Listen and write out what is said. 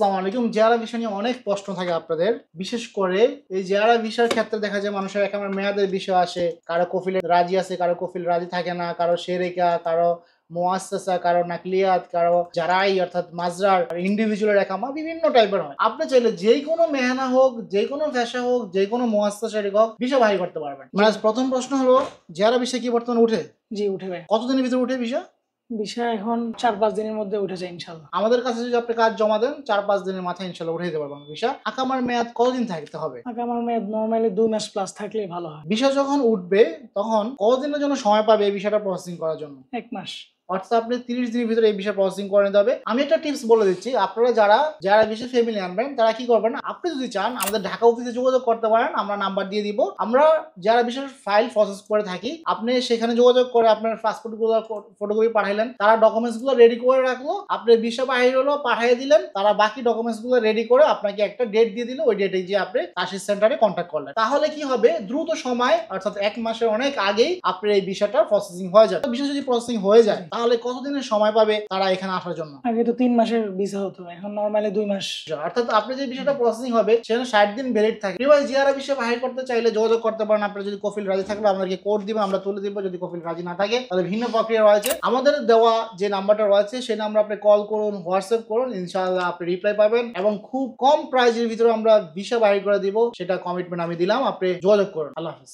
আসসালামু আলাইকুম। JRF visa নিয়ে অনেক প্রশ্ন থাকে আপনাদের, বিশেষ করে এই জেআরএফ ভিসার ক্ষেত্রে দেখা যায় মানুষের একেবারে মেয়াদের বিষয় আসে, কারো কফিলে রাজি আছে, কারো কফিল রাজি থাকে না, কারো শেরেকা, কারো মুআসসাসা, কারো নাকলিয়াত, কারো জারাই অর্থাৎ মাজরার, ইন্ডিভিজুয়াল একামা, বিভিন্ন টাইপের হয়। আপনি চাইলে যে কোনো মেহনা হোক, যে কোনো পেশা হোক, যে কোনো মুআসসাসা হোক, ভিসা বাহির করতে পারবেন। মানে প্রথম প্রশ্ন হলো, জেআরএফ ভিসা কি বর্তমানে উঠে? জি উঠে ভাই। কতদিনের ভিতরে উঠে ভিসা? ভিসা এখন 4-5 দিনের মধ্যে উঠে যায় ইনশাল্লাহ। আমাদের কাছে যদি আপনি কাজ জমা দেন 4-5 দিনের মাথায় ইনশাল্লাহ উঠে দিতে পারবেন ভিসা। আকামার মেয়াদ কতদিন থাকতে হবে? আগামার মেয়াদ নরমালি 2 মাস প্লাস থাকলেই ভালো হয়। ভিসা যখন উঠবে তখন কতদিনের জন্য সময় পাবে এই ভিসাটা প্রসেসিং করার জন্য? 1 মাস। অর্থাৎ আপনি 30 দিনের ভিতরে এই ভিসা প্রসেসিং করে নিতে হবে। আমি একটা টিপস বলে দিচ্ছি, আপনারা যারা ভিসা ফ্যামিলি আনবেন তারা কি করবেন, আপনি যদি চান আমাদের ঢাকা অফিসে যোগাযোগ করতে পারেন, আমরা নাম্বার দিয়ে দিব। আমরা যারা ভিসার ফাইল প্রসেস করে থাকি, আপনি সেখানে যোগাযোগ করে আপনার পাসপোর্ট গুলো ফটোকপি পাঠাইলেন, তারা ডকুমেন্টস গুলো রেডি করে রাখলো, আপনি ভিসা বাহির হলো পাঠিয়ে দিলেন, তারা বাকি ডকুমেন্টস গুলো রেডি করে আপনাকে একটা ডেট দিয়ে দিল, ওই ডেটে গিয়ে আপনি তাসিস সেন্টারে কন্ট্যাক্ট করলেন। তাহলে কি হবে, দ্রুত সময় অর্থাৎ 1 মাসের অনেক আগেই আপনার এই ভিসাটা প্রসেসিং হয়ে যাবে। ভিসা যদি প্রসেসিং হয়ে যায় তাহলে কতদিনের সময় পাবে তারা এখানে আসার জন্য? আগে তো 3 মাসের ভিসা হতো, এখন নরমালি 2 মাস। অর্থাৎ আপনি যে ভিসাটা প্রসেসিং হবে সেখানে 60 দিন ভ্যালিড থাকে। প্রিয় জিআরএফ ভিসা বাহির করতে চাইলে যোগাযোগ করতে পারেন। আপনার যদি কফিল রাজি থাকলে আমাদেরকে কোড দিবেন, আমরা তুলে দিব। যদি কফিল রাজি না থাকে তাহলে ভিন্ন প্রক্রিয়া রয়েছে। আমাদের দেওয়া যে নাম্বারটা রয়েছে সেই নাম্বার আপনি কল করুন, হোয়াটসঅ্যাপ করুন, ইনশাআল্লাহ আপনি রিপ্লাই পাবেন এবং খুব কম প্রাইজের ভিতরে আমরা ভিসা বাহির করে দিব। সেটা কমিটমেন্ট আমি দিলাম, আপনি যোগাযোগ করুন। আল্লাহ হাফেজ।